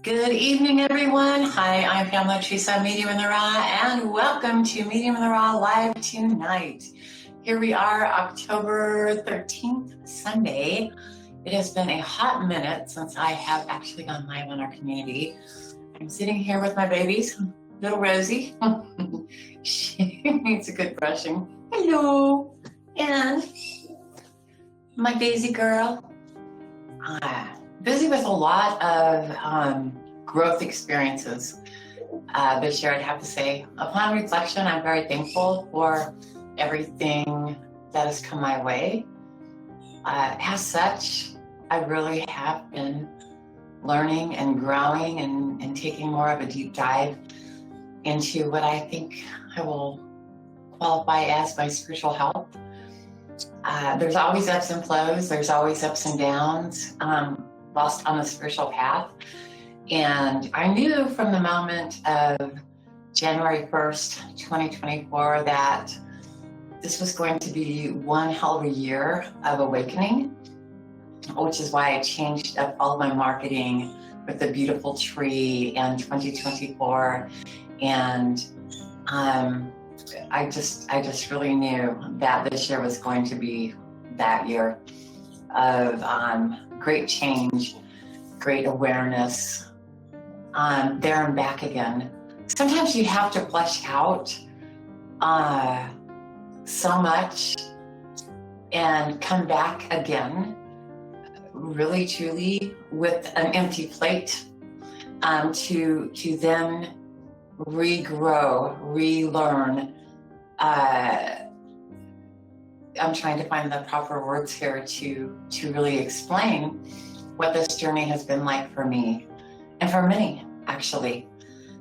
Good evening, everyone. Hi, I'm Pamela Theresa, Medium in the Raw, and welcome to Medium in the Raw Live tonight. Here we are, October 13th, Sunday. It has been a hot minute since I have actually gone live on our community. I'm sitting here with my babies, little Rosie. She needs a good brushing. Hello. And my Daisy girl. Busy with a lot of growth experiences this year, I'd have to say. Upon reflection, I'm very thankful for everything that has come my way. As such, I really have been learning and growing and taking more of a deep dive into what I think I will qualify as my spiritual health. There's always ups and flows, there's always ups and downs. Lost on the spiritual path. And I knew from the moment of January 1st, 2024, that this was going to be one hell of a year of awakening, which is why I changed up all of my marketing with the beautiful tree and 2024. And I just really knew that this year was going to be that year of great change, great awareness, there and back again. Sometimes you have to flesh out so much and come back again, really truly with an empty plate, to then regrow, relearn. I'm trying to find the proper words here to really explain what this journey has been like for me, and for many, actually.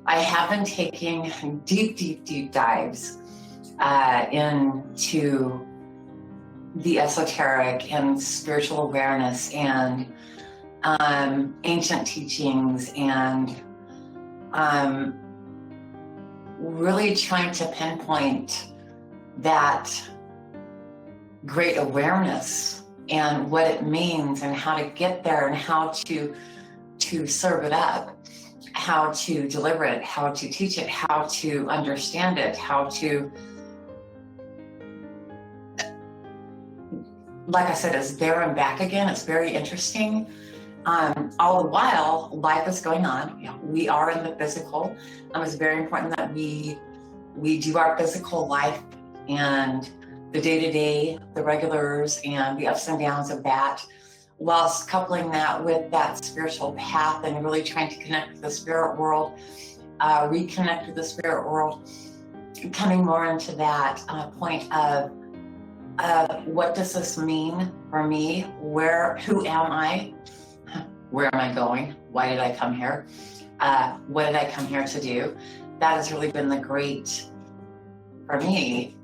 I have been taking deep dives into the esoteric and spiritual awareness and ancient teachings, and really trying to pinpoint that great awareness and what it means and how to get there and how to serve it up, how to deliver it, how to teach it, how to understand it, how to, like I said, it's there and back again. It's very interesting. All the while, life is going on. We are in the physical. It's very important that we do our physical life and the day-to-day, the regulars, and the ups and downs of that, whilst coupling that with that spiritual path and really trying to connect with the spirit world, reconnect with the spirit world, coming more into that point of what does this mean for me? Who am I? Where am I going? Why did I come here? What did I come here to do? That has really been the great, for me,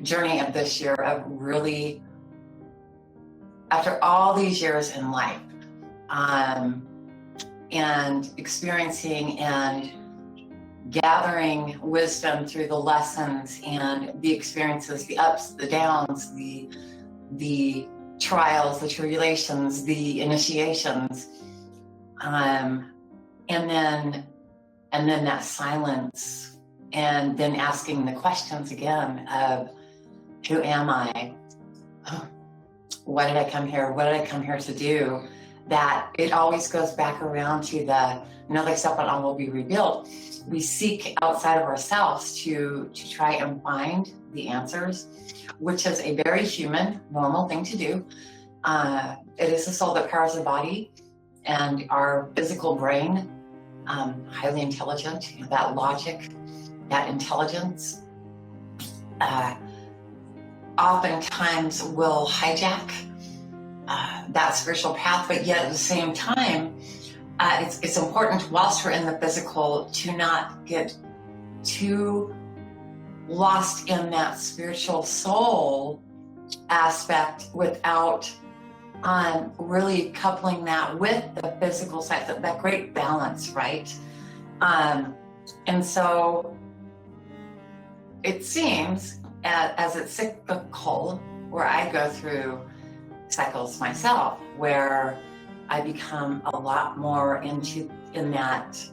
journey of this year, of really, after all these years in life, and experiencing and gathering wisdom through the lessons and the experiences, the ups, the downs, the trials, the tribulations, the initiations, and then that silence, and then asking the questions again of, who am I? Why did I come here? What did I come here to do? That it always goes back around to the another step and all will be revealed. We seek outside of ourselves to try and find the answers, which is a very human, normal thing to do. It is the soul that powers the body, and our physical brain, highly intelligent, that logic, that intelligence, oftentimes will hijack that spiritual path, but yet at the same time, it's important, whilst we're in the physical, to not get too lost in that spiritual soul aspect without really coupling that with the physical side, that great balance, right? And so it seems, as it's cyclical, where I go through cycles myself, where I become a lot more in that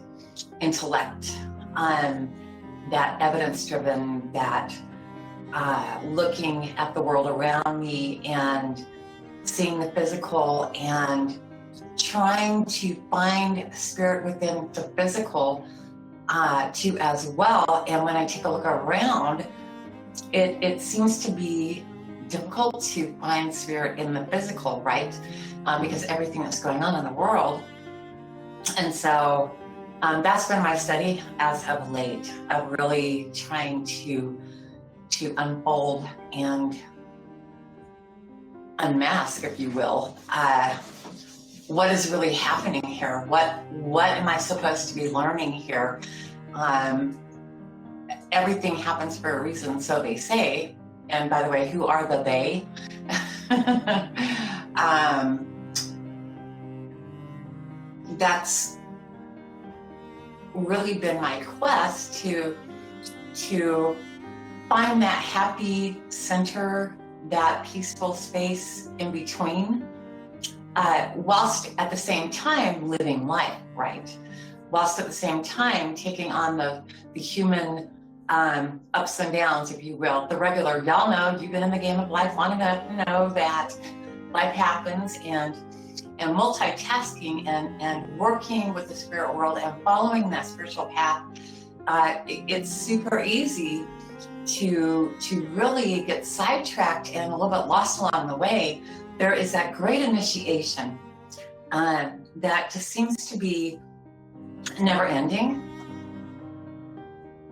intellect, that evidence-driven, that looking at the world around me and seeing the physical and trying to find spirit within the physical too as well. And when I take a look around, it seems to be difficult to find spirit in the physical, right? Because everything that's going on in the world. And so that's been my study as of late, of really trying to unfold and unmask, if you will, what is really happening here? What am I supposed to be learning here? Everything happens for a reason, so they say. And by the way, who are the they? That's really been my quest to find that happy center, that peaceful space in between, whilst at the same time living life, right? Whilst at the same time taking on the human ups and downs, if you will, the regular. Y'all know, you've been in the game of life long enough to know that life happens, and multitasking and working with the spirit world and following that spiritual path, it's super easy to really get sidetracked and a little bit lost along the way. There is that great initiation that just seems to be never ending,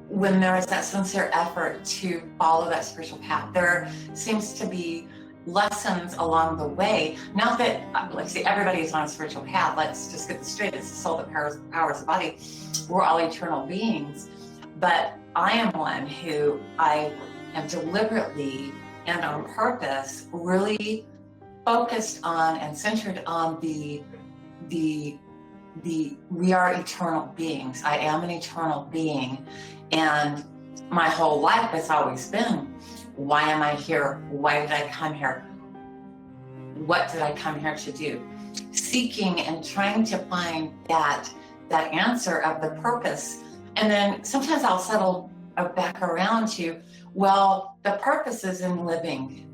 when there is that sincere effort to follow that spiritual path. There seems to be lessons along the way. Not that, like I say, everybody is on a spiritual path. Let's just get this straight. It's the soul that powers the body. We're all eternal beings. But I am one who I am deliberately and on purpose really focused on and centered on the we are eternal beings. I am an eternal being. And my whole life has always been, why am I here? Why did I come here? What did I come here to do? Seeking and trying to find that answer of the purpose. And then sometimes I'll settle back around to, well, the purpose is in living.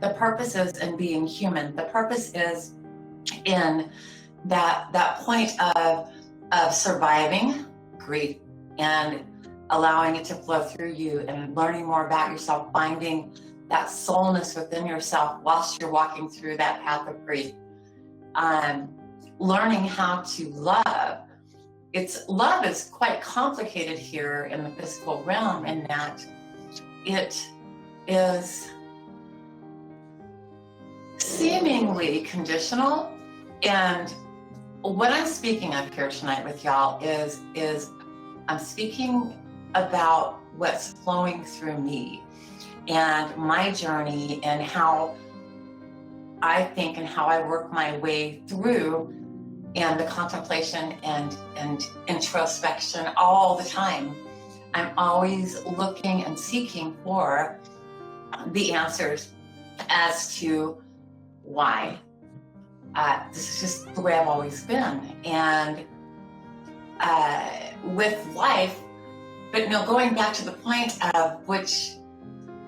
The purpose is in being human. The purpose is in that point of surviving grief and allowing it to flow through you and learning more about yourself, finding that soulness within yourself whilst you're walking through that path of grief. Learning how to love. Love is quite complicated here in the physical realm, in that it is seemingly conditional. And what I'm speaking of here tonight with y'all is I'm speaking about what's flowing through me and my journey, and how I think and how I work my way through, and the contemplation and introspection all the time. I'm always looking and seeking for the answers as to why. This is just the way I've always been. And with life, but no, going back to the point of which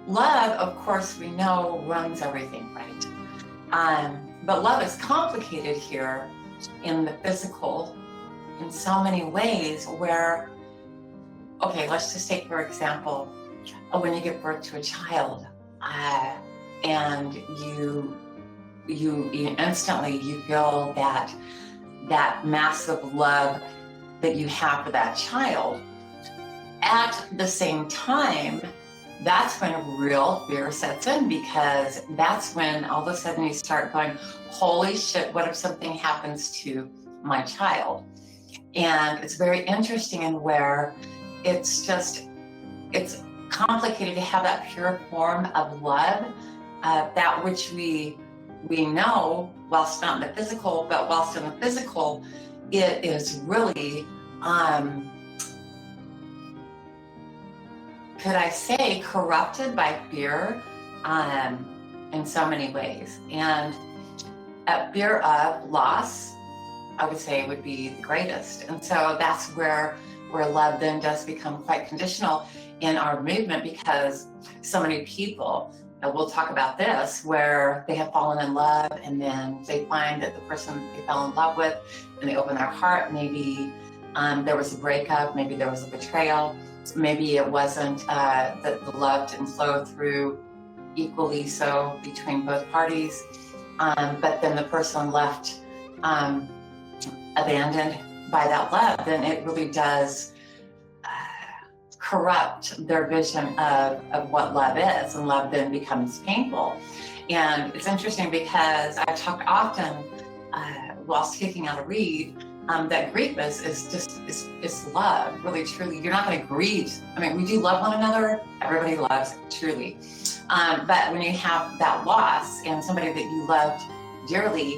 love, of course, we know runs everything, right? But love is complicated here in the physical in so many ways, where, okay, let's just take, for example, when you give birth to a child, and you instantly, you feel that massive love that you have for that child. At the same time, that's when real fear sets in, because that's when all of a sudden you start going, holy shit, what if something happens to my child? And it's very interesting in where it's complicated to have that pure form of love, that which we know whilst not in the physical, but whilst in the physical, it is really, could I say, corrupted by fear in so many ways. And fear of loss, I would say, would be the greatest. And so that's where love then does become quite conditional in our movement, because so many people, and we'll talk about this, where they have fallen in love and then they find that the person they fell in love with, and they open their heart, maybe there was a breakup, maybe there was a betrayal, maybe it wasn't that the love didn't flow through equally so between both parties, but then the person left abandoned by that love, then it really does corrupt their vision of what love is, and love then becomes painful. And it's interesting because I've talked often while speaking on a read that grief is love, really truly. You're not going to grieve. I mean, we do love one another. Everybody loves, truly. But when you have that loss and somebody that you loved dearly,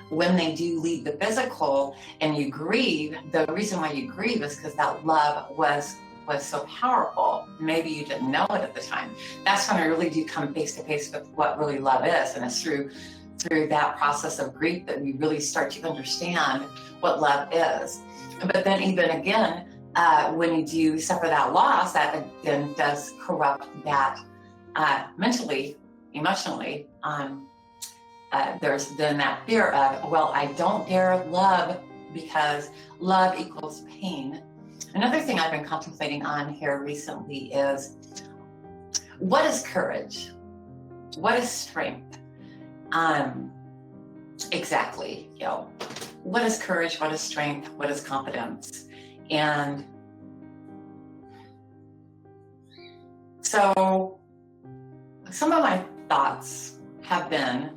when they do leave the physical and you grieve, the reason why you grieve is because that love was so powerful. Maybe you didn't know it at the time. That's when I really do come face to face with what really love is. And it's through that process of grief that we really start to understand what love is. But then even again, when you do suffer that loss, that then does corrupt that mentally, emotionally. There's then that fear of, well, I don't dare love because love equals pain. Another thing I've been contemplating on here recently is, what is courage? What is strength? Exactly, what is courage? What is strength? What is confidence? And so some of my thoughts have been,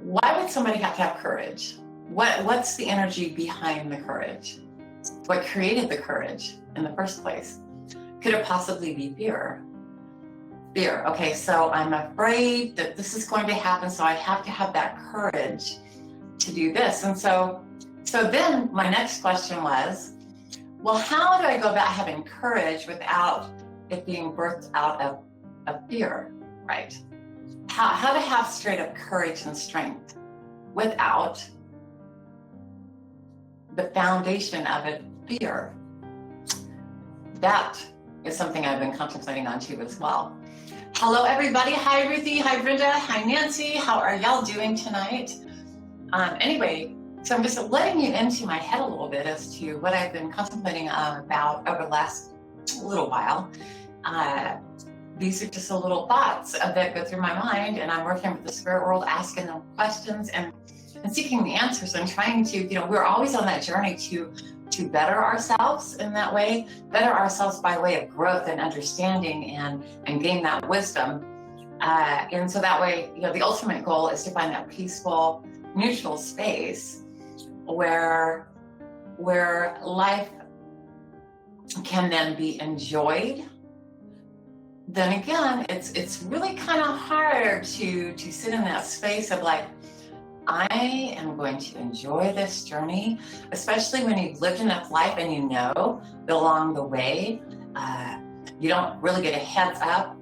why would somebody have to have courage? What's the energy behind the courage? What created the courage in the first place? Could it possibly be fear? Fear. Okay, so I'm afraid that this is going to happen, so I have to have that courage to do this. And so then my next question was, well, how do I go about having courage without it being birthed out of fear, right? How to have straight up courage and strength without the foundation of it, fear. That is something I've been contemplating on too as well. Hello, everybody. Hi, Ruthie. Hi, Brenda. Hi, Nancy. How are y'all doing tonight? Anyway, so I'm just letting you into my head a little bit as to what I've been contemplating about over the last little while. These are just little thoughts that go through my mind, and I'm working with the spirit world, asking them questions and seeking the answers, and trying to, we're always on that journey to better ourselves in that way, better ourselves by way of growth and understanding and gain that wisdom. And so that way, the ultimate goal is to find that peaceful, neutral space where life can then be enjoyed. Then again, it's really kind of hard to sit in that space of like, I am going to enjoy this journey, especially when you've lived enough life and that along the way, you don't really get a heads up.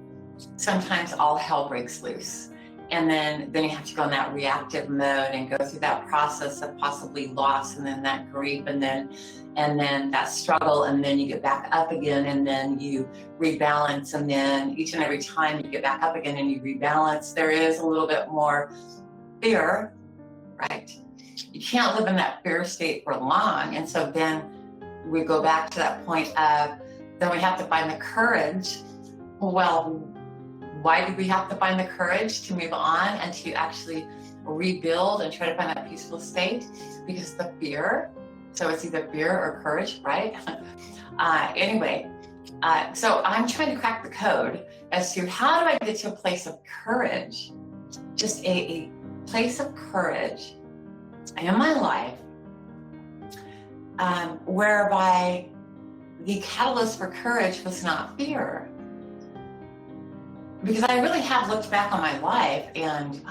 Sometimes all hell breaks loose. And then you have to go in that reactive mode and go through that process of possibly loss, and then that grief, and then that struggle, and then you get back up again, and then you rebalance, and then each and every time you get back up again and you rebalance, there is a little bit more fear, right? You can't live in that fear state for long. And so then we go back to that point of, then we have to find the courage. Well, why do we have to find the courage to move on and to actually rebuild and try to find that peaceful state? Because the fear, so it's either fear or courage, right? Anyway, so I'm trying to crack the code as to how do I get to a place of courage, just a place of courage in my life, whereby the catalyst for courage was not fear. Because I really have looked back on my life and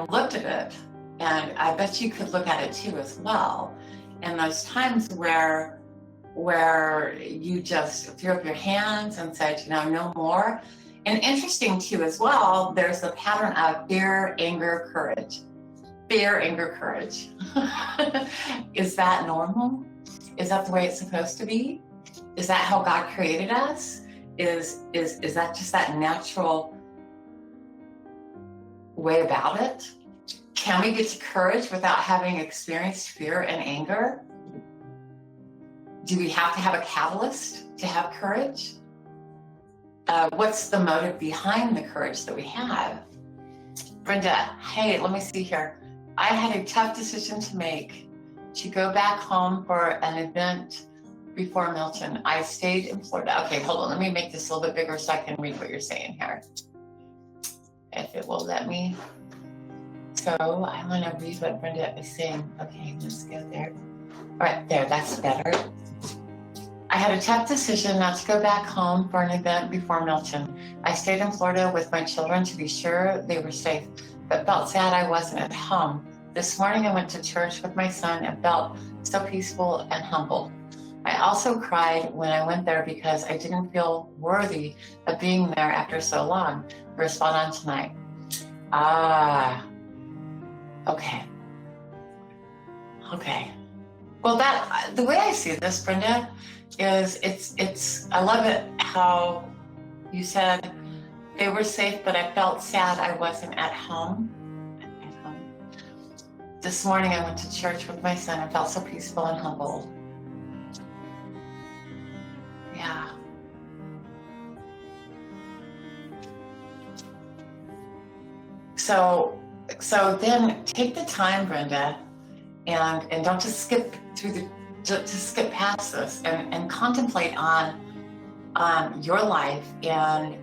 looked at it, and I bet you could look at it too as well. And those times where you just threw up your hands and said, no more, And interesting too as well, there's the pattern of fear, anger, courage. Fear, anger, courage. Is that normal? Is that the way it's supposed to be? Is that how God created us? Is that just that natural way about it? Can we get to courage without having experienced fear and anger? Do we have to have a catalyst to have courage? What's the motive behind the courage that we have? Brenda, hey, let me see here. I had a tough decision to make to go back home for an event before Milton. I stayed in Florida. Okay, hold on. Let me make this a little bit bigger so I can read what you're saying here. If it will let me. So I'm going to read what Brenda is saying. Okay, let's go there. All right, there, that's better. I had a tough decision not to go back home for an event before Milton. I stayed in Florida with my children to be sure they were safe, but felt sad I wasn't at home. This morning I went to church with my son and felt so peaceful and humble. I also cried when I went there because I didn't feel worthy of being there after so long. Respond on tonight. Okay. Well, the way I see this, Brenda, is it's I love it how you said they were safe, but I felt sad I wasn't at home. This morning I went to church with my son and felt so peaceful and humbled. Yeah. So then take the time, Brenda, and don't just skip through just skip past this and contemplate on your life and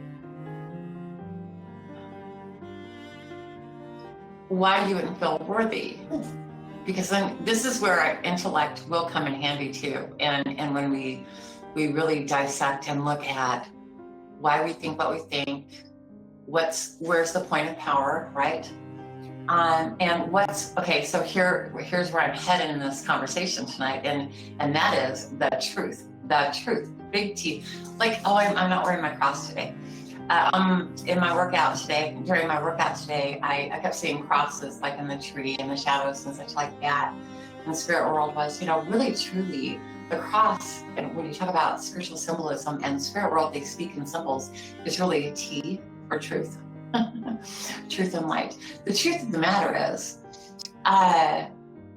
why you wouldn't feel worthy. Because then this is where our intellect will come in handy too. And when we really dissect and look at why we think what we think, where's the point of power, right? And so here's where I'm headed in this conversation tonight, and that is the truth, big T. Like, I'm not wearing my cross today. During my workout today, I kept seeing crosses like in the tree and the shadows and such like that. And the spirit world was, really truly the cross. And when you talk about spiritual symbolism and spirit world, they speak in symbols. It's really a T for truth. Truth and light. The truth of the matter is,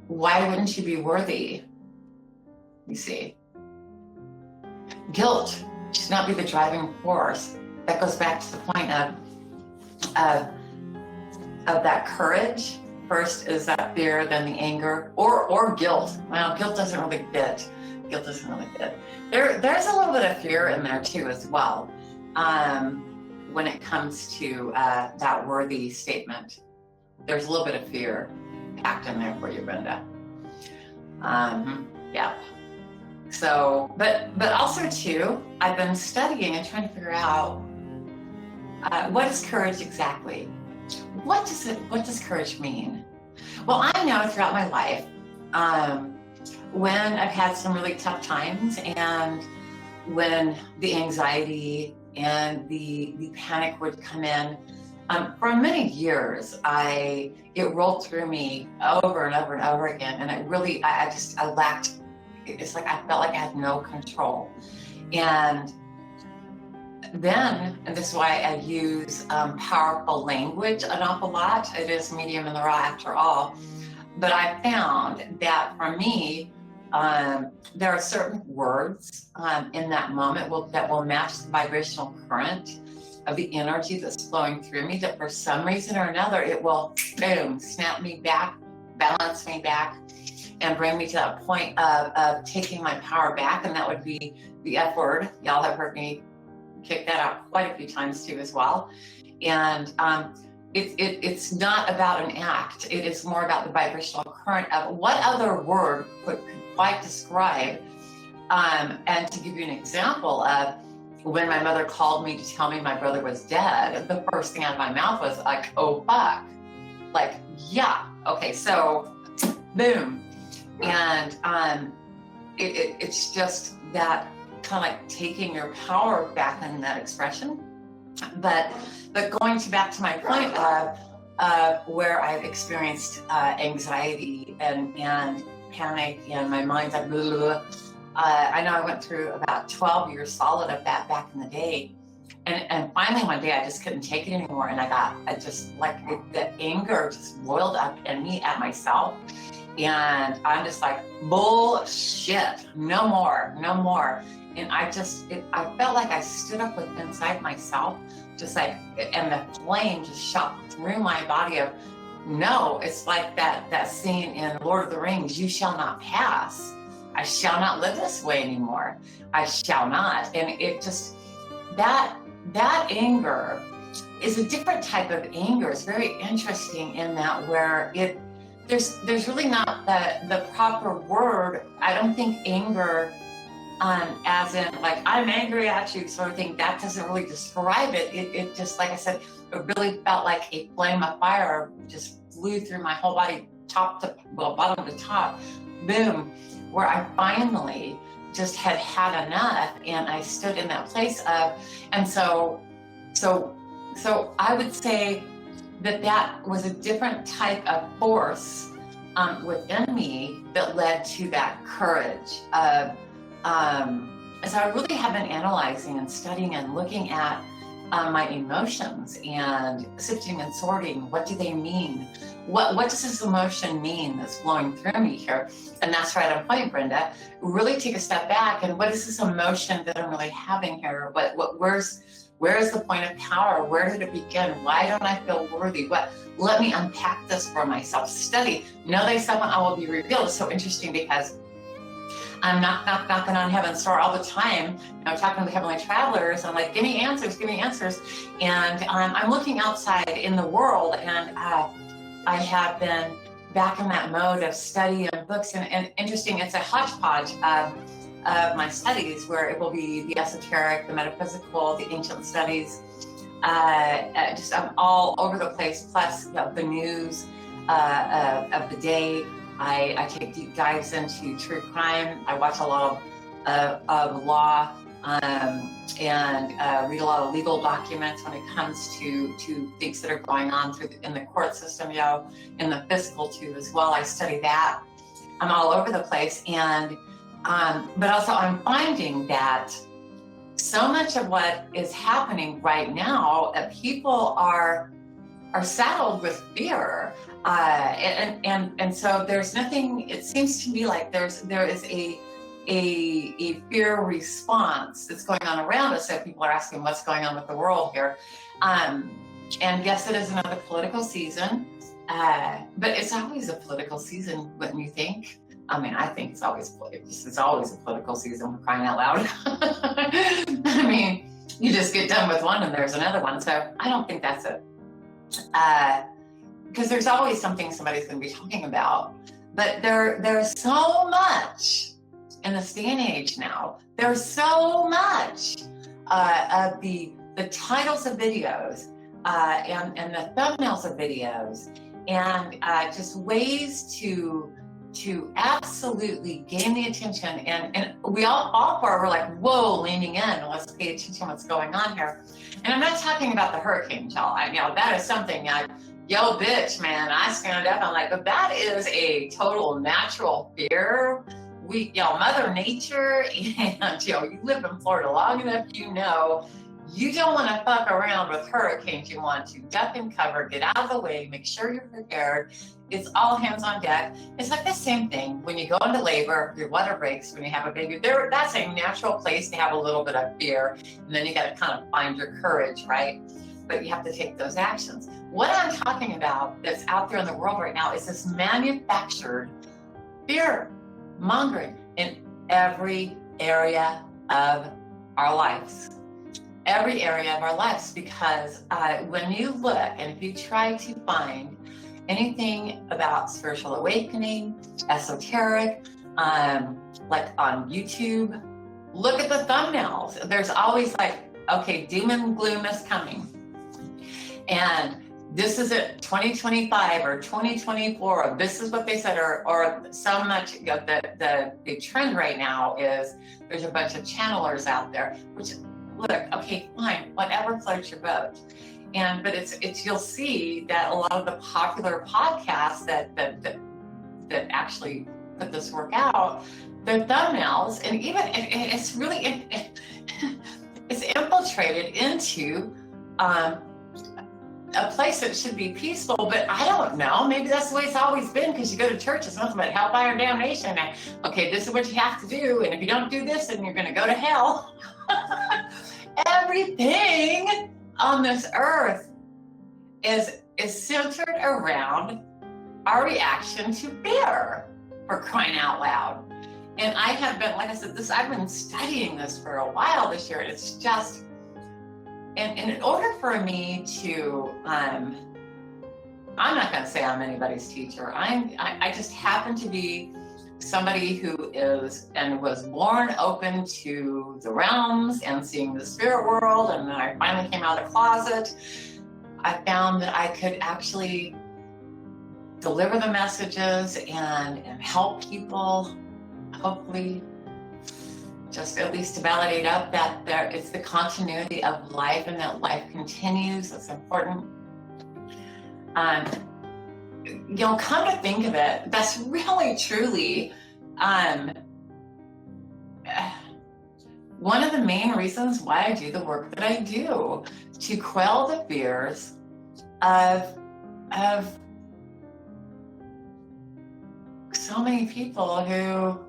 why wouldn't you be worthy? You see, guilt should not be the driving force. That goes back to the point of that courage. First is that fear, then the anger, or guilt. Well, guilt doesn't really fit. There's a little bit of fear in there too as well. When it comes to that worthy statement, there's a little bit of fear packed in there for you, Brenda. Yeah. So, but also too, I've been studying and trying to figure out what is courage exactly? What does courage mean? Well, I know throughout my life, when I've had some really tough times and when the anxiety and the panic would come in, for many years, it rolled through me over and over and over again. And I lacked, it's like I felt like I had no control. And this is why I use powerful language an awful lot. It is medium in the raw after all. But I found that for me, there are certain words in that moment that will match the vibrational current of the energy that's flowing through me, that for some reason or another, it will, boom, snap me back, balance me back, and bring me to that point of taking my power back. And that would be the F word. Y'all have heard me kick that out quite a few times too as well. And it's not about an act. It is more about the vibrational current of what other word could quite describe. And to give you an example of when my mother called me to tell me my brother was dead, the first thing out of my mouth was like, oh, fuck. Like, yeah. Okay, so boom. And it's just that kind of like taking your power back in that expression. But going back to my point of where I've experienced anxiety and panic, and my mind's like, blah, blah, blah. I know I went through about 12 years solid of that back in the day. And finally one day I just couldn't take it anymore. And I just like the anger just boiled up in me at myself. And I'm just like, bullshit, no more. And I felt like I stood up with inside myself, just like, and the flame just shot through my body of, no, it's like that scene in Lord of the Rings, you shall not pass. I shall not live this way anymore. I shall not. And it just, that anger is a different type of anger. It's very interesting in that where there's really not the proper word. I don't think anger, as in like, I'm angry at you sort of thing, that doesn't really describe it. It just, like I said, it really felt like a flame of fire just flew through my whole body, bottom to top, boom, where I finally just had enough. And I stood in that place of, and so I would say that was a different type of force within me that led to that courage of, so I really have been analyzing and studying and looking at my emotions and sifting and sorting. What do they mean? What does this emotion mean that's flowing through me here? And that's right on point, Brenda. Really take a step back and what is this emotion that I'm really having here? Where is the point of power? Where did it begin? Why don't I feel worthy? Let me unpack this for myself. Study. Know thyself and I will be revealed. It's so interesting because I'm knocking on heaven's door all the time, talking to the heavenly travelers. I'm like, give me answers. And I'm looking outside in the world, and I have been back in that mode of study and books. And interesting, it's a hodgepodge of my studies where it will be the esoteric, the metaphysical, the ancient studies. Just I'm all over the place, plus the news of the day. I take deep dives into true crime. I watch a lot of law and read a lot of legal documents when it comes to things that are going on in the court system, in the fiscal too as well. I study that. I'm all over the place, and but also I'm finding that so much of what is happening right now, people are saddled with fear. And so there's nothing, it seems to me like there is a fear response that's going on around us. So people are asking what's going on with the world here. And yes, it is another political season, but it's always a political season, wouldn't you think? I mean, I think it's always a political season, we're crying out loud. I mean, you just get done with one and there's another one. So I don't think that's it. Because there's always something somebody's going to be talking about. But there's so much in this day and age now. There's so much of the titles of videos and the thumbnails of videos and just ways to absolutely gain the attention. And we all four were like, whoa, leaning in, let's pay attention to what's going on here. And I'm not talking about the hurricane, y'all. That is something yo, bitch, man, I stand up. I'm like, but that is a total natural fear. Mother Nature, and you live in Florida long enough, you don't want to fuck around with hurricanes. You want to duck and cover, get out of the way, make sure you're prepared. It's all hands on deck. It's like the same thing when you go into labor, your water breaks, when you have a baby. That's a natural place to have a little bit of fear, and then you got to kind of find your courage, right? But you have to take those actions. What I'm talking about that's out there in the world right now is this manufactured fear mongering in every area of our lives. Every area of our lives, because when you look and if you try to find anything about spiritual awakening, esoteric, like on YouTube, look at the thumbnails. There's always like, okay, doom and gloom is coming. And this is it, 2025 or 2024, or this is what they said, or so much, the trend right now is there's a bunch of channelers out there, which look, okay, fine, whatever floats your boat. But it's you'll see that a lot of the popular podcasts that actually put this work out, their thumbnails, and even it's really it's infiltrated into a place that should be peaceful, but I don't know. Maybe that's the way it's always been, because you go to church, it's nothing but hellfire and damnation. And, okay, this is what you have to do, and if you don't do this, then you're going to go to hell. Everything on this earth is centered around our reaction to fear, for crying out loud. And I have been, like I said, I've been studying this for a while this year, and it's just, and in order for me to, I'm not going to say I'm anybody's teacher. I just happen to be somebody who is and was born open to the realms and seeing the spirit world. And then I finally came out of the closet. I found that I could actually deliver the messages and help people, hopefully, just at least to validate up that it's the continuity of life, and that life continues. That's important. Come to think of it, that's really truly one of the main reasons why I do the work that I do, to quell the fears of so many people who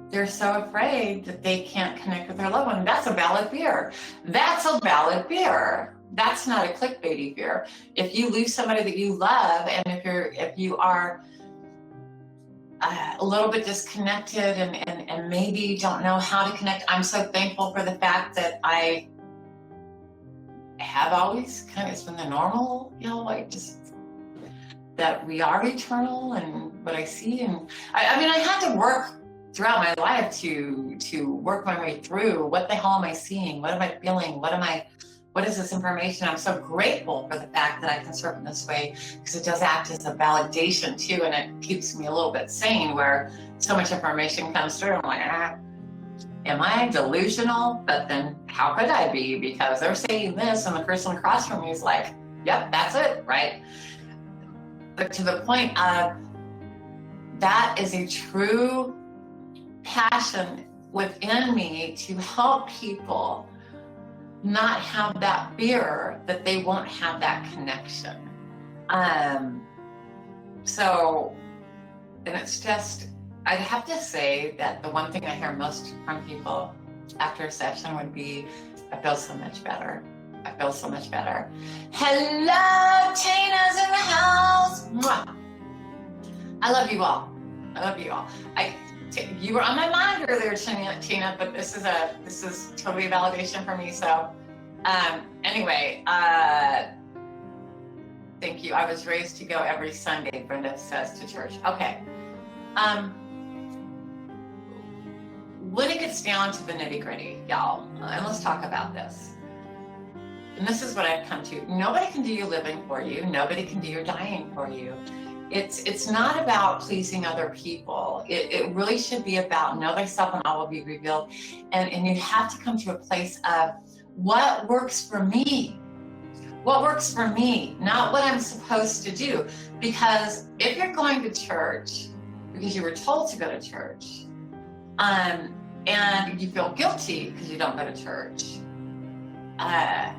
they're so afraid that they can't connect with their loved one. That's a valid fear. That's a valid fear. That's not a clickbaity fear. If you lose somebody that you love, and if you are a little bit disconnected and maybe don't know how to connect, I'm so thankful for the fact that I have always kind of, it's been the normal, like just that we are eternal, and what I see. And I mean, I had to work throughout my life to work my way through, what the hell am I seeing? What am I feeling? What is this information? I'm so grateful for the fact that I can serve in this way, because it does act as a validation too, and it keeps me a little bit sane, where so much information comes through. I'm like, am I delusional? But then how could I be? Because they're saying this, and the person across from me is like, yep, that's it, right? But to the point of, that is a true passion within me, to help people not have that fear that they won't have that connection. So, and it's just, I'd have to say that the one thing I hear most from people after a session would be, I feel so much better. I feel so much better. Hello, Tina's in the house. Mwah. I love you all. I love you all. You were on my mind earlier, Tina, but this is totally a validation for me. So, anyway, thank you. I was raised to go every Sunday, Brenda says, to church. Okay. When it gets down to the nitty-gritty, y'all, and let's talk about this. And this is what I've come to. Nobody can do your living for you. Nobody can do your dying for you. It's not about pleasing other people. It really should be about know thyself and all will be revealed. And you have to come to a place of what works for me. What works for me, not what I'm supposed to do. Because if you're going to church because you were told to go to church, and you feel guilty because you don't go to church, that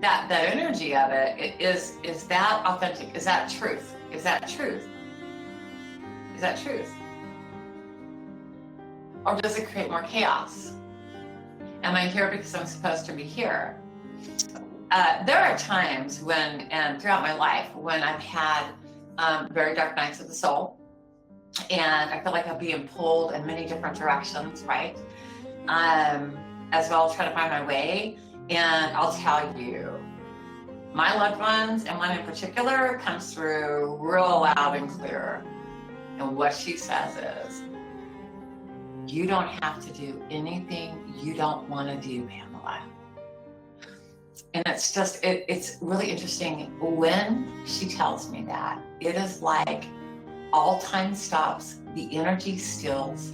energy of it is that authentic? Is that truth? Is that truth? Is that truth? Or does it create more chaos? Am I here because I'm supposed to be here? There are times when, and throughout my life, when I've had very dark nights of the soul, and I feel like I'm being pulled in many different directions, right? As well, trying to find my way. And I'll tell you, my loved ones, and one in particular, comes through real loud and clear. And what she says is, you don't have to do anything you don't want to do, Pamela. And it's just, it's really interesting. When she tells me that, it is like all time stops, the energy stills,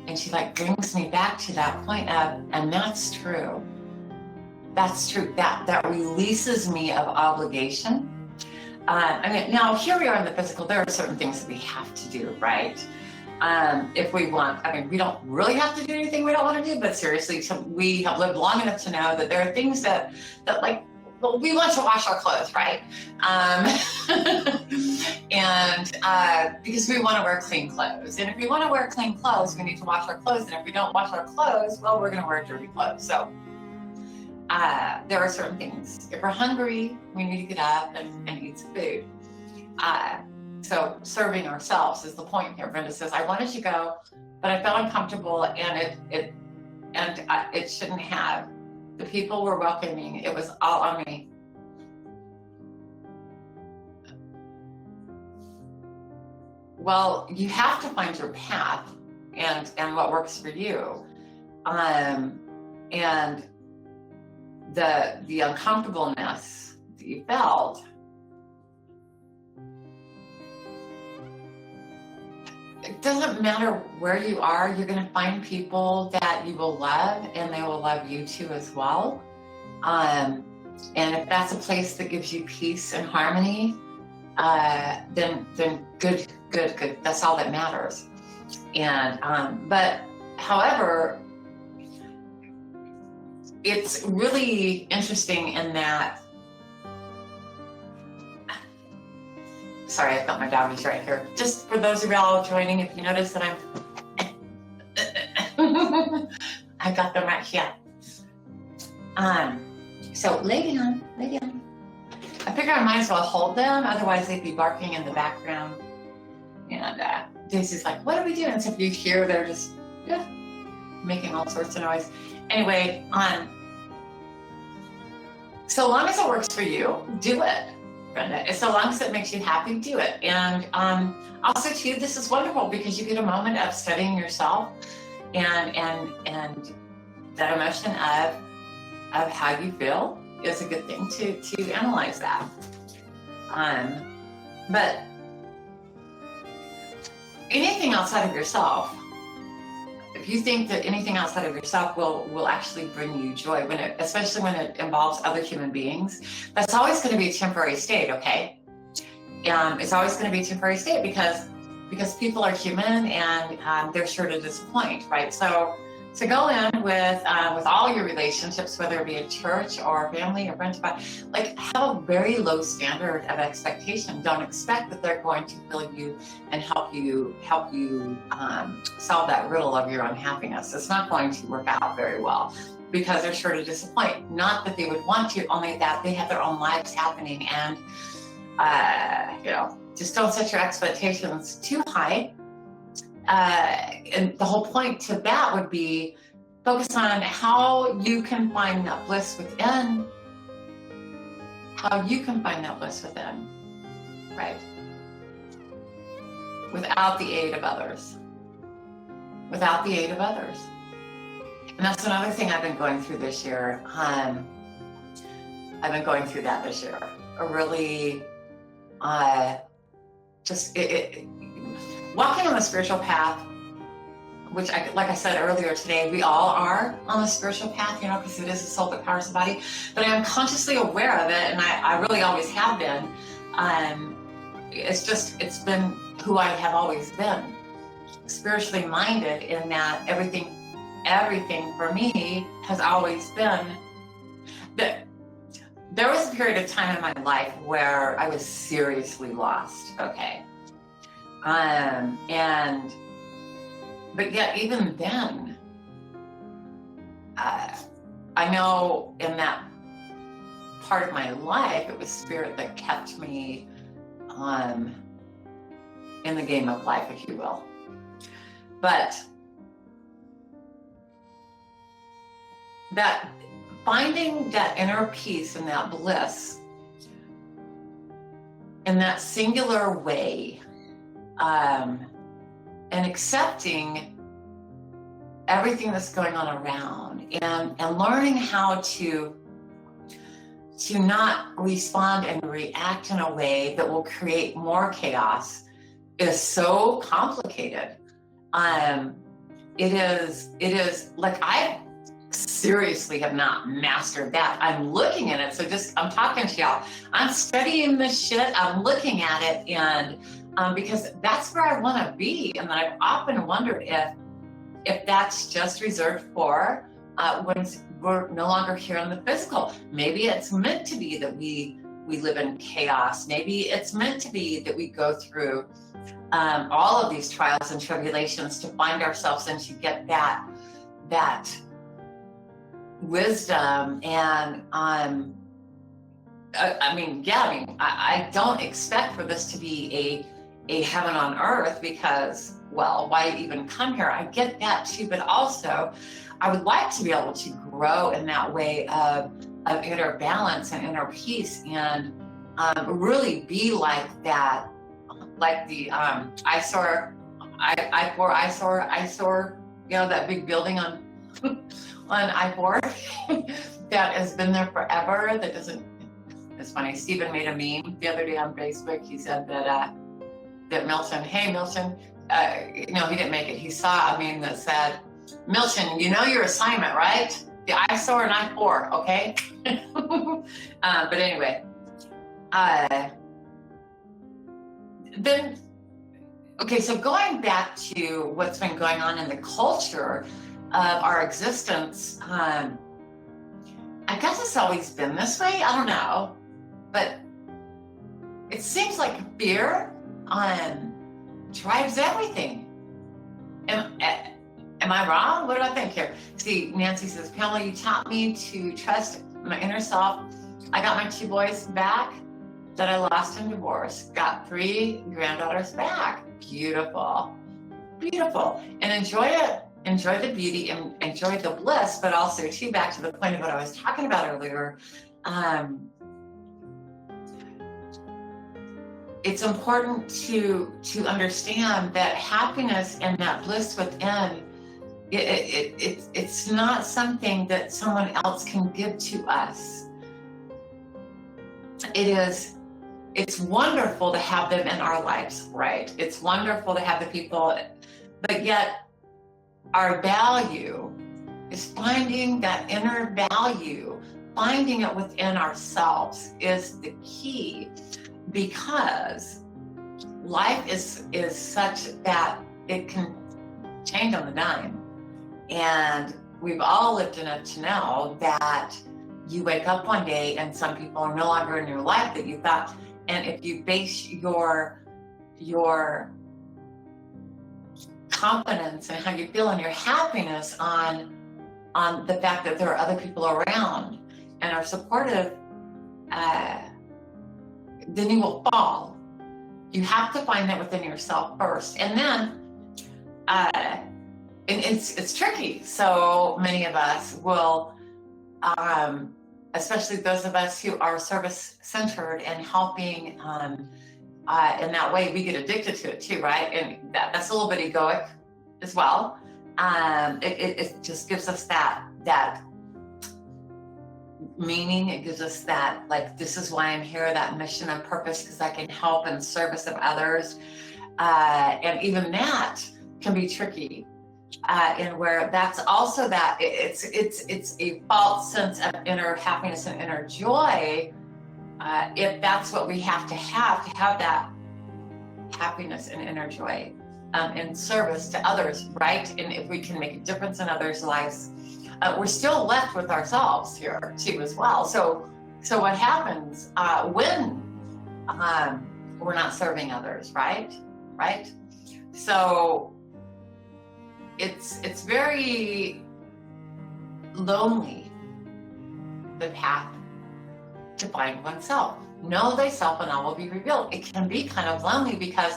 and she like brings me back to that point of, and that's true. That's true. That releases me of obligation. I mean, now here we are in the physical. There are certain things that we have to do, right? If we want, I mean, we don't really have to do anything we don't want to do, but seriously, we have lived long enough to know that there are things that like, well, we want to wash our clothes, right? And because we want to wear clean clothes. And if we want to wear clean clothes, we need to wash our clothes. And if we don't wash our clothes, well, we're going to wear dirty clothes. So there are certain things. If we're hungry, we need to get up and eat some food. So serving ourselves is the point here. Brenda says, I wanted to go, but I felt uncomfortable, and it shouldn't have. The people were welcoming. It was all on me. Well, you have to find your path and what works for you. And the uncomfortableness that you felt, it doesn't matter where you are, you're going to find people that you will love, and they will love you too as well. And if that's a place that gives you peace and harmony, then good. That's all that matters. And but however, it's really interesting in that. Sorry, I've got my doggies right here. Just for those of y'all joining, if you notice that I got them right here. So lay down. I figure I might as well hold them, otherwise they'd be barking in the background. And Daisy's like, what are we doing? So if you hear, they're just making all sorts of noise. Anyway, so long as it works for you, do it. Brenda, so long as it makes you happy, do it. And also too, this is wonderful because you get a moment of studying yourself and that emotion of how you feel is a good thing to analyze that. But anything outside of yourself, if you think that anything outside of yourself will actually bring you joy, especially when it involves other human beings, that's always going to be a temporary state, okay? It's always going to be a temporary state because people are human and they're sure to disappoint, right? So go in with all your relationships, whether it be a church or family or friends, like have a very low standard of expectation. Don't expect that they're going to fill you and help you solve that riddle of your unhappiness. It's not going to work out very well because they're sure to disappoint. Not that they would want to, only that they have their own lives happening, and just don't set your expectations too high. And the whole point to that would be focus on how you can find that bliss within. How you can find that bliss within, right? Without the aid of others. Without the aid of others. And that's another thing I've been going through this year. I've been going through that this year. Really, walking on the spiritual path, which like I said earlier today, we all are on the spiritual path, because it is the soul that powers the body, but I'm consciously aware of it, and I really always have been. It's been who I have always been, spiritually minded, in that everything for me has always been that. There was a period of time in my life where I was seriously lost, okay? But yet even then, I know in that part of my life, it was spirit that kept me in the game of life, if you will. But that finding that inner peace and that bliss in that singular way, and accepting everything that's going on around, and learning how to not respond and react in a way that will create more chaos is so complicated. It is like seriously have not mastered that. I'm looking at it. So I'm talking to y'all. I'm studying this shit. I'm looking at it, and because that's where I want to be. And I've often wondered if that's just reserved for when we're no longer here in the physical. Maybe it's meant to be that we live in chaos. Maybe it's meant to be that we go through all of these trials and tribulations to find ourselves and to get that wisdom. And I don't expect for this to be a heaven on earth, because, well, why even come here? I get that too, but also I would like to be able to grow in that way of inner balance and inner peace, and really be like that, like the eyesore, that big building on I-4 that has been there forever. That doesn't. It's funny. Stephen made a meme the other day on Facebook. He said that Milton, hey Milton, he didn't make it. He saw a meme that said, Milton, you know your assignment, right? The eyesore and I-4, okay? But anyway, so going back to what's been going on in the culture of our existence, I guess it's always been this way. I don't know, but it seems like fear drives everything. Am I wrong? What do I think here? See, Nancy says, Pamela, you taught me to trust my inner self. I got my 2 boys back that I lost in divorce. Got 3 granddaughters back. Beautiful. Beautiful. And enjoy it. Enjoy the beauty and enjoy the bliss, but also too, back to the point of what I was talking about earlier. It's important to understand that happiness and that bliss within, it's not something that someone else can give to us. It's wonderful to have them in our lives, right? It's wonderful to have the people, but yet our value is finding that inner value, finding it within ourselves is the key, because life is such that it can change on the dime. And we've all lived enough to know that you wake up one day and some people are no longer in your life that you thought, and if you base your confidence and how you feel and your happiness on the fact that there are other people around and are supportive, then you will fall. You have to find that within yourself first, and then and it's tricky. So many of us will, especially those of us who are service-centered and helping in that way, we get addicted to it too, right? And that's a little bit egoic as well. It just gives us that meaning. It gives us that, like, this is why I'm here, that mission and purpose, because I can help in service of others. And even that can be tricky. And where that's also that it's a false sense of inner happiness and inner joy, if that's what we have to have that happiness and inner joy in service to others, right? And if we can make a difference in others' lives, we're still left with ourselves here too as well. So what happens when we're not serving others, right? So it's very lonely, the path to find oneself. Know thyself and all will be revealed. It can be kind of lonely because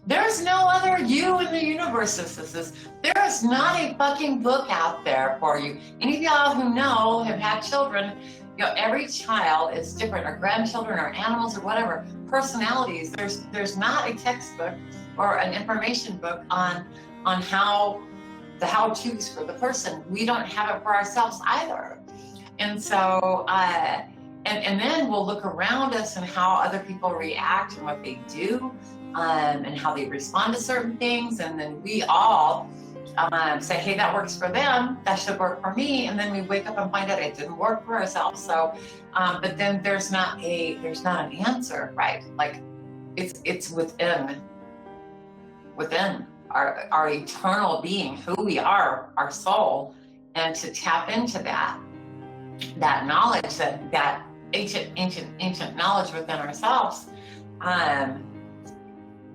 there's no other you in the universe, sisters. There is not a fucking book out there for you. Any of y'all who know, have had children, every child is different, or grandchildren or animals or whatever, personalities. There's not a textbook or an information book on how the how-tos for the person. We don't have it for ourselves either. And so, and then we'll look around us and how other people react and what they do, and how they respond to certain things. And then we all say, hey, that works for them, that should work for me, and then we wake up and find out it didn't work for ourselves. So, but then there's not an answer, right? Like it's within our eternal being, who we are, our soul, and to tap into that knowledge, that ancient knowledge within ourselves.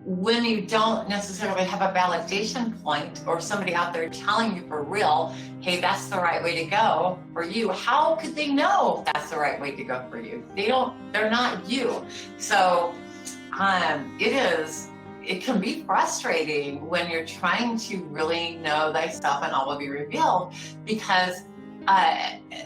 When you don't necessarily have a validation point or somebody out there telling you for real, hey, that's the right way to go for you, how could they know that's the right way to go for you? They're not you. So it can be frustrating when you're trying to really know thyself and all will be revealed, because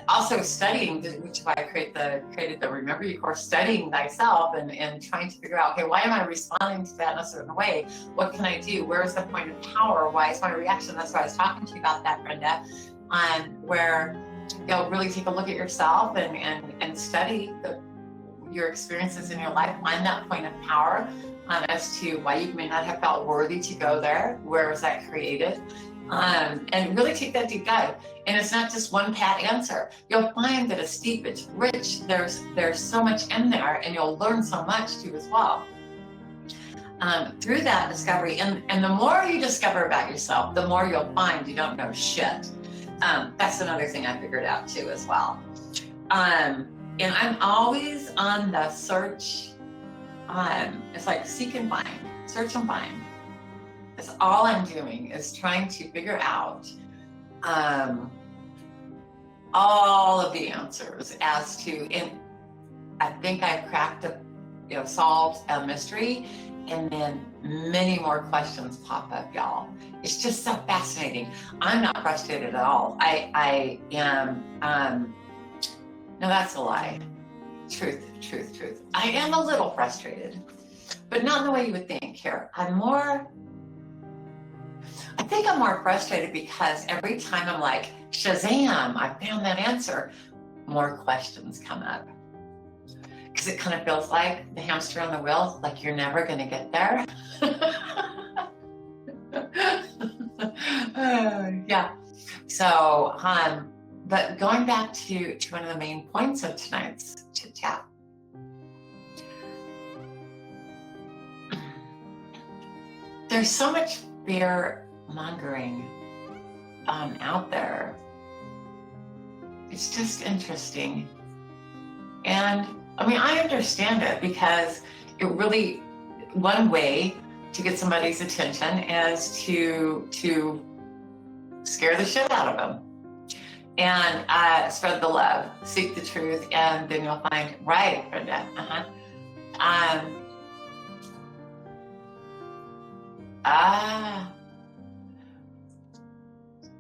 also studying, which is why I created the Remember You course, studying thyself and trying to figure out, okay, why am I responding to that in a certain way? What can I do? Where is the point of power? Why is my reaction? That's why I was talking to you about that, Brenda, where you'll really take a look at yourself and study your experiences in your life, find that point of power as to why you may not have felt worthy to go there. Where was that created? And really take that deep dive. And it's not just one pat answer. You'll find that it's deep, it's rich, there's so much in there, and you'll learn so much too as well. Through that discovery, and the more you discover about yourself, the more you'll find you don't know shit. That's another thing I figured out too as well. And I'm always on the search. It's like seek and find, search and find. That's all I'm doing, is trying to figure out all of the answers as to, and I think I've cracked solved a mystery, and then many more questions pop up, y'all. It's just so fascinating. I'm not frustrated at all. I am, no, that's a lie. Truth. I am a little frustrated, but not in the way you would think here. I think I'm more frustrated because every time I'm like, Shazam, I found that answer, more questions come up. Because it kind of feels like the hamster on the wheel, like you're never going to get there. Yeah. So, but going back to one of the main points of tonight's chit chat. There's so much fear mongering out there. It's just interesting. And I mean, I understand it, because it really, one way to get somebody's attention is to scare the shit out of them. And spread the love, seek the truth, and then you'll find, right, Brenda,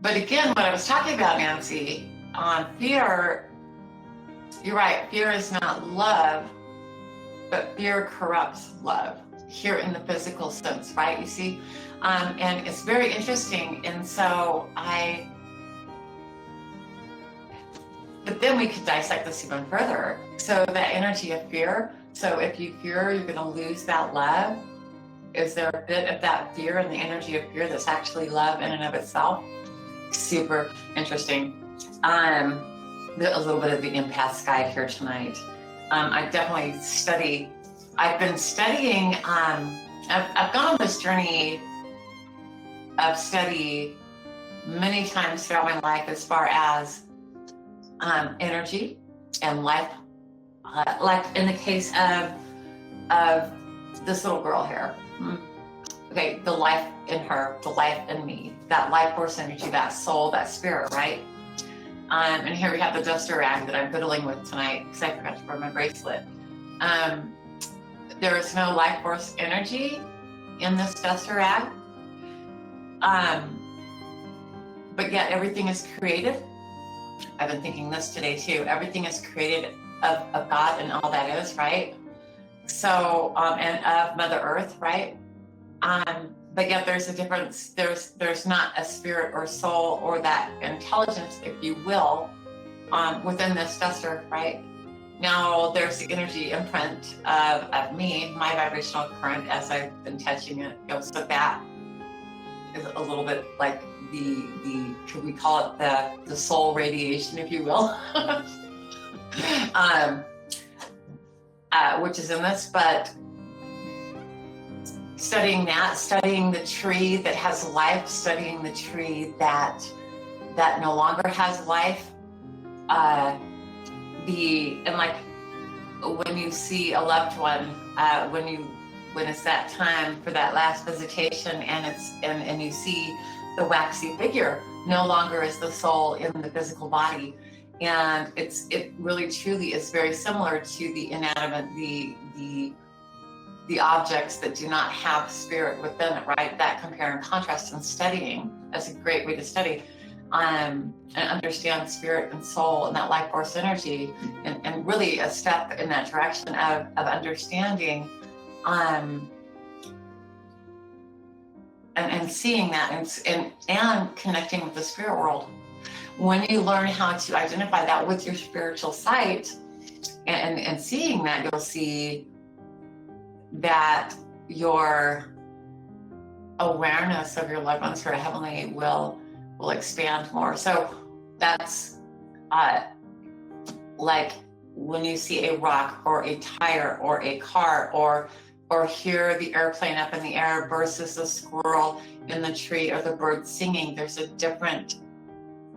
but again, what I was talking about, Nancy, on fear, you're right, fear is not love, but fear corrupts love, here in the physical sense, right? You see? And it's very interesting. And so but then we could dissect this even further. So that energy of fear, so if you fear you're going to lose that love, is there a bit of that fear and the energy of fear that's actually love in and of itself? Super interesting. A little bit of the empath's guide here tonight. I definitely I've been studying, I've gone on this journey of study many times throughout my life, as far as energy and life, like in the case of this little girl here. Okay, the life in her, the life in me, that life force energy, that soul, that spirit, right? And here we have the duster rag that I'm fiddling with tonight, because I forgot to wear my bracelet. There is no life force energy in this duster rag, but yet everything is created. I've been thinking this today too. Everything is created of God and all that is, right? So, and of Mother Earth, right? But yet there's a difference. There's not a spirit or soul or that intelligence, if you will, within this duster, right? Now there's the energy imprint of me, my vibrational current, as I've been touching it. So that is a little bit like could we call it the soul radiation, if you will, which is in this, but studying the tree that has life, studying the tree that no longer has life, and like when you see a loved one, when it's that time for that last visitation, and you see the waxy figure no longer is the soul in the physical body, and it really truly is very similar to the inanimate, the objects that do not have spirit within it, right? That compare and contrast and studying, that's a great way to study and understand spirit and soul and that life force energy, and really a step in that direction of understanding and seeing that and connecting with the spirit world. When you learn how to identify that with your spiritual sight and seeing that, you'll see that your awareness of your loved ones who are heavenly will expand more. So that's like when you see a rock or a tire or a car or hear the airplane up in the air versus the squirrel in the tree or the bird singing, there's a different,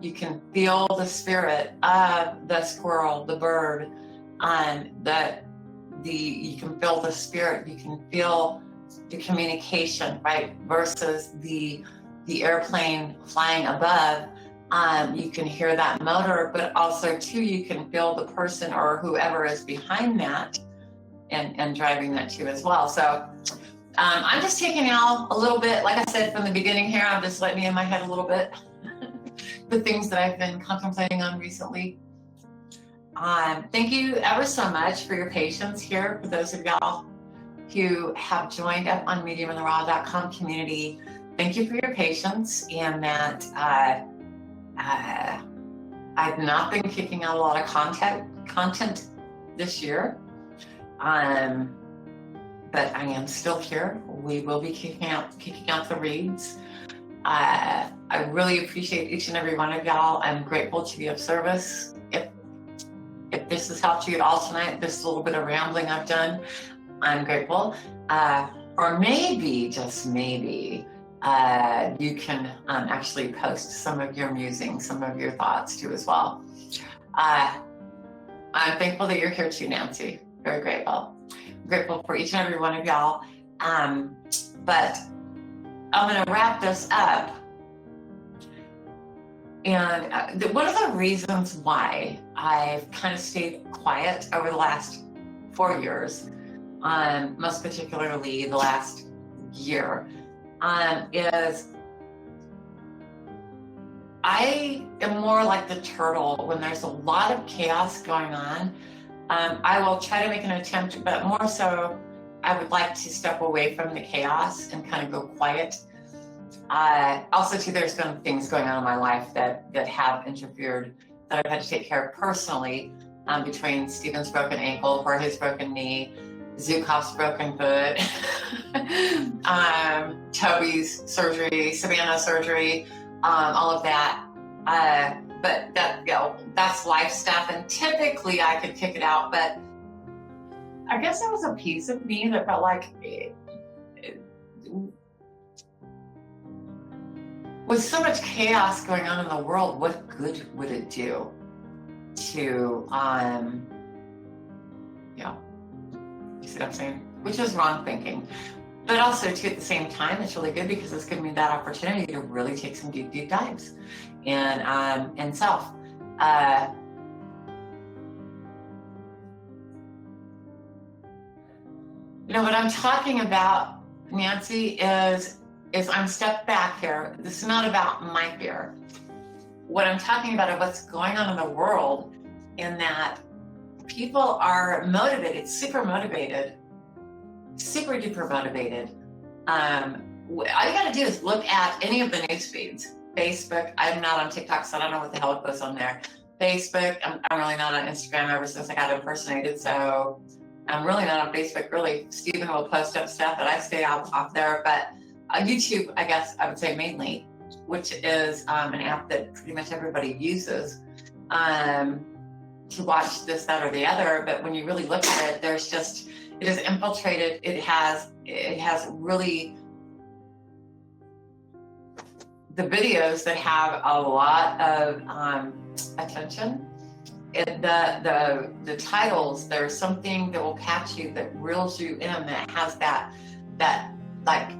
you can feel the spirit of the squirrel, the bird, and you can feel the spirit, you can feel the communication, right? Versus the airplane flying above, you can hear that motor, but also too, you can feel the person or whoever is behind that and driving that too as well. So I'm just taking y'all a little bit, like I said from the beginning here, I'm just letting you in my head a little bit, the things that I've been contemplating on recently. Thank you ever so much for your patience here, for those of y'all who have joined up on mediumintheraw.com community. Thank you for your patience, and that I've not been kicking out a lot of content this year, but I am still here. We will be kicking out the reads. I really appreciate each and every one of y'all. I'm grateful to be of service. If this has helped you at all tonight, this little bit of rambling I've done, I'm grateful. Or maybe, just maybe, you can actually post some of your musings, some of your thoughts too as well. I'm thankful that you're here too, Nancy. Very grateful. I'm grateful for each and every one of y'all. But I'm going to wrap this up. And one of the reasons why I've kind of stayed quiet over the last 4 years, most particularly the last year, is I am more like the turtle. When there's a lot of chaos going on, I will try to make an attempt, but more so I would like to step away from the chaos and kind of go quiet. Also too, there's been things going on in my life that have interfered, that I've had to take care of personally, between Stephen's broken ankle, Jorge's broken knee, Zukhov's broken foot, Toby's surgery, Savannah's surgery, all of that. But that, that's life stuff, and typically I could kick it out, but I guess there was a piece of me that felt like with so much chaos going on in the world, what good would it do to, you see what I'm saying? Which is wrong thinking. But also too, at the same time, it's really good because it's giving me that opportunity to really take some deep, deep dives in self. What I'm talking about, Nancy, is I'm stepped back here. This is not about my fear. What I'm talking about is what's going on in the world, in that people are motivated, super duper motivated. All you gotta do is look at any of the news feeds. Facebook, I'm not on TikTok, so I don't know what the hell goes on there. Facebook, I'm really not on Instagram ever since I got impersonated, so I'm really not on Facebook, really. Stephen will post up stuff, but I stay off there. But YouTube, I guess I would say mainly. which is an app that pretty much everybody uses to watch this, that, or the other. But when you really look at it, there's just, it is infiltrated. It has really the videos that have a lot of attention. The titles, there's something that will catch you, that reels you in, that has that like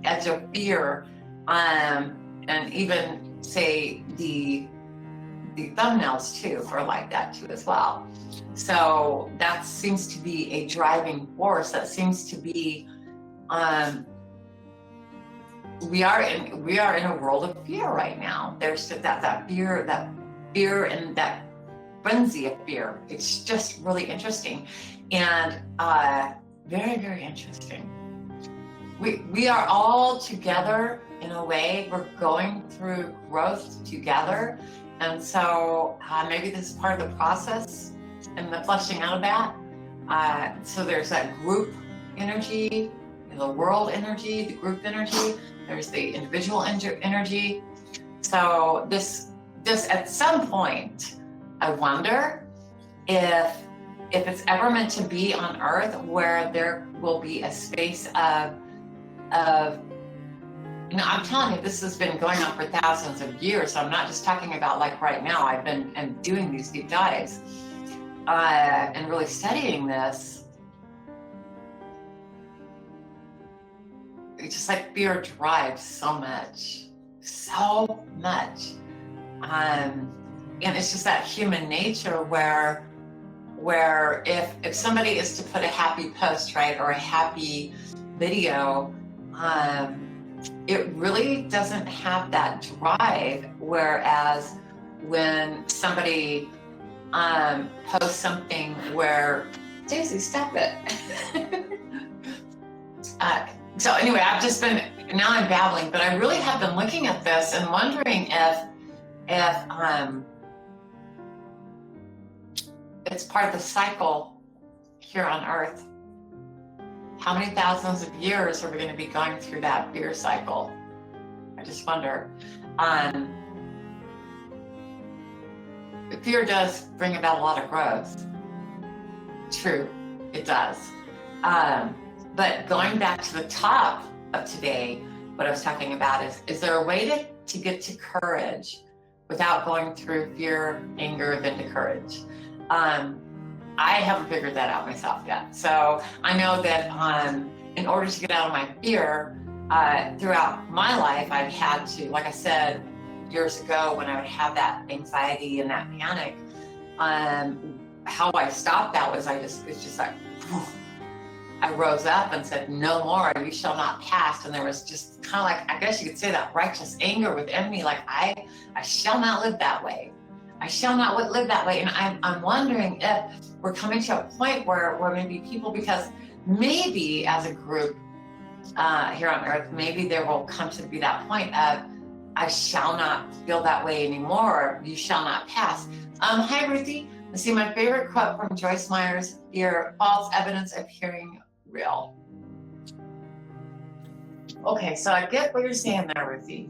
edge of fear, and even say the thumbnails too are like that too as well. So that seems to be a driving force. That seems to be we are in a world of fear right now. There's that fear and that frenzy of fear. It's just really interesting, and very, very interesting. We are all together in a way. We're going through growth together, and so maybe this is part of the process and the fleshing out of that. So there's that group energy, the world energy, the group energy. There's the individual energy. So this at some point, I wonder if it's ever meant to be on Earth, where there will be a space of I'm telling you, this has been going on for thousands of years. So I'm not just talking about like right now. I've been doing these deep dives and really studying this. It's just like fear drives so much. And it's just that human nature where if somebody is to put a happy post, right, or a happy video, it really doesn't have that drive. Whereas when somebody posts something where, Daisy, stop it. So anyway, now I'm babbling, but I really have been looking at this and wondering if it's part of the cycle here on Earth. How many thousands of years are we going to be going through that fear cycle? I just wonder. Fear does bring about a lot of growth. True, it does. But going back to the top of today, what I was talking about is there a way to get to courage without going through fear, anger, then to courage? I haven't figured that out myself yet. So I know that in order to get out of my fear, throughout my life, I've had to, like I said, years ago when I would have that anxiety and that panic, how I stopped that was it's just like, I rose up and said, no more, you shall not pass. And there was just kind of like, I guess you could say, that righteous anger within me, like I shall not live that way. I shall not live that way. And I'm wondering if we're coming to a point where maybe people, because maybe as a group here on Earth, maybe there will come to be that point of, I shall not feel that way anymore. You shall not pass. Hi, Ruthie. Let's see, my favorite quote from Joyce Meyer's, "Fear, false evidence appearing real." Okay, so I get what you're saying there, Ruthie.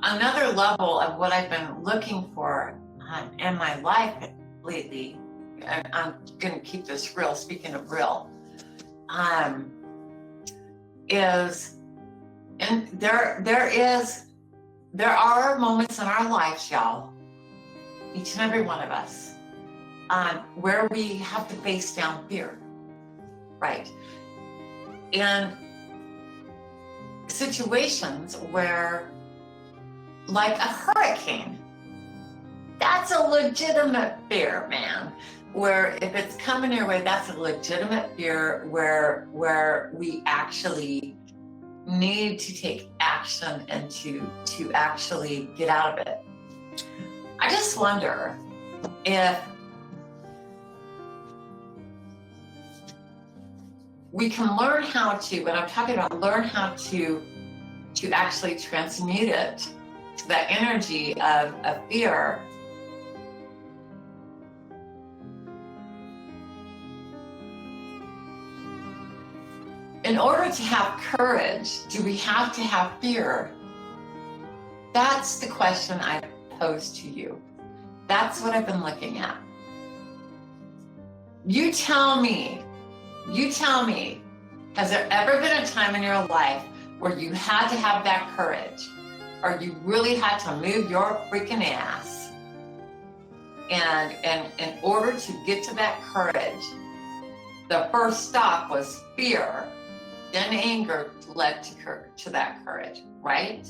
Another level of what I've been looking for in my life lately, and I'm going to keep this real, speaking of real, is, and there are moments in our lives, y'all, each and every one of us, where we have to face down fear, right? And situations where, like a hurricane, that's a legitimate fear, man. Where if it's coming your way, that's a legitimate fear where we actually need to take action and to actually get out of it. I just wonder if we can learn how to, when I'm talking about learn how to actually transmute it to that energy of fear. In order order to have courage, do we have to have fear? That's the question I pose to you. That's what I've been looking at. You tell me, has there ever been a time in your life where you had to have that courage, or you really had to move your freaking ass? And in order to get to that courage, the first stop was fear, then anger led to that courage, right?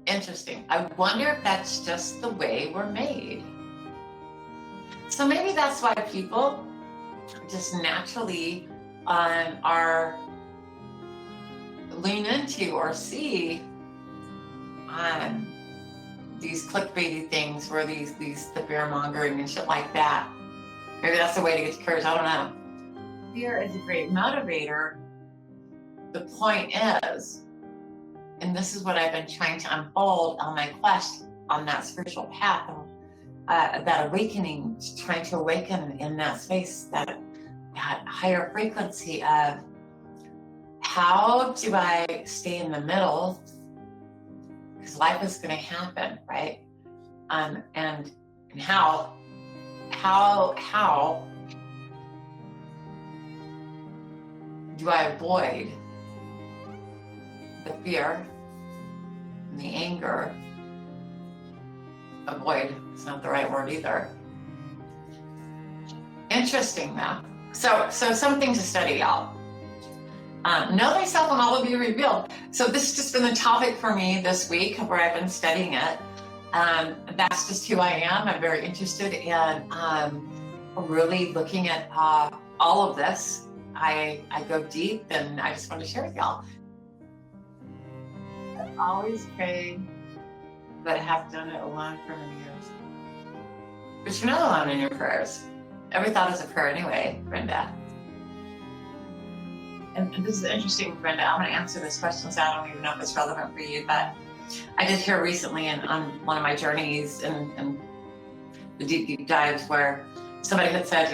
Interesting. I wonder if that's just the way we're made. So maybe that's why people just naturally are lean into or see these clickbaity things, where the fear mongering and shit like that. Maybe that's the way to get to courage. I don't know. Fear is a great motivator. The point is, and this is what I've been trying to unfold on my quest on that spiritual path, that awakening, trying to awaken in that space, that higher frequency of how do I stay in the middle? Because life is going to happen, right? And how do I avoid the fear and the anger? Avoid, it's not the right word either. Interesting though. So something to study, y'all. Know thyself and all will be revealed. So this has just been the topic for me this week, where I've been studying it. That's just who I am. I'm very interested in really looking at all of this. I go deep, and I just want to share with y'all. I've always prayed, but I have done it alone for many years. But you're not alone in your prayers. Every thought is a prayer anyway, Brenda. And this is interesting, Brenda. I'm going to answer this question, so I don't even know if it's relevant for you, but I did hear recently on one of my journeys and the deep dives, where somebody had said,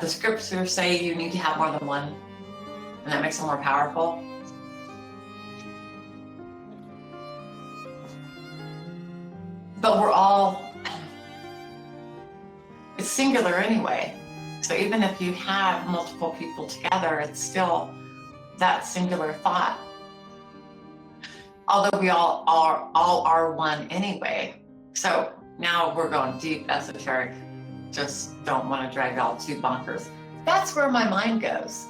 the scriptures say you need to have more than one, and that makes them more powerful. But we're all, it's singular anyway. So even if you have multiple people together, it's still that singular thought. Although we all are one anyway. So now we're going deep esoteric. Just don't want to drag y'all too bonkers. That's where my mind goes.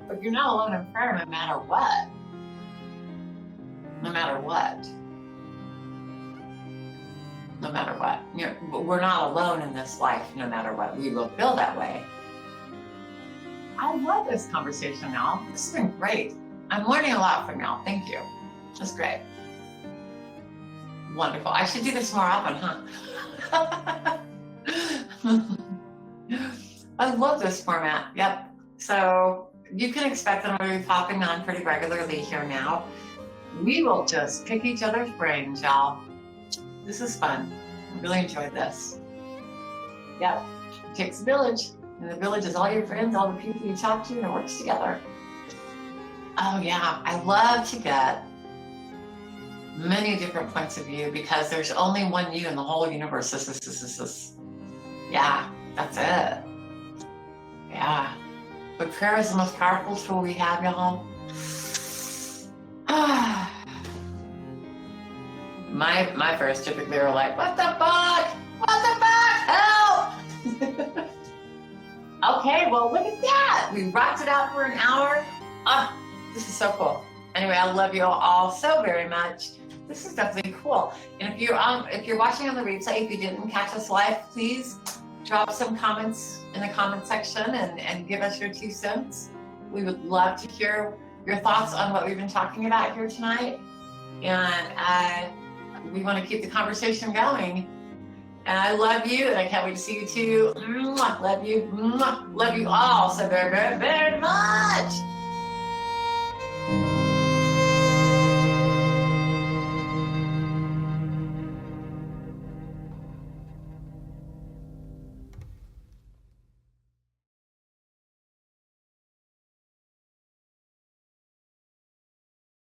But you're not alone in prayer no matter what. No matter what. No matter what. We're not alone in this life, no matter what. We will feel that way. I love this conversation, y'all. This has been great. I'm learning a lot from y'all. Thank you. That's great. Wonderful. I should do this more often, huh? I love this format. Yep. So you can expect that I'm going to be popping on pretty regularly here now. We will just pick each other's brains, y'all. This is fun. I really enjoyed this. Yeah, it takes a village. And the village is all your friends, all the people you talk to, and it works together. Oh yeah, I love to get many different points of view, because there's only one you in the whole universe. Yeah, that's it. Yeah. But prayer is the most powerful tool we have, y'all. My prayers typically are like, what the fuck? What the fuck? Help! Okay, well, look at that. We rocked it out for an hour. This is so cool. Anyway, I love you all so very much. This is definitely cool. And if you're watching on the replay, if you didn't catch us live, please drop some comments in the comment section and give us your 2 cents. We would love to hear your thoughts on what we've been talking about here tonight. And we want to keep the conversation going. And I love you, and I can't wait to see you too. Love you. Love you all so very, very, very much.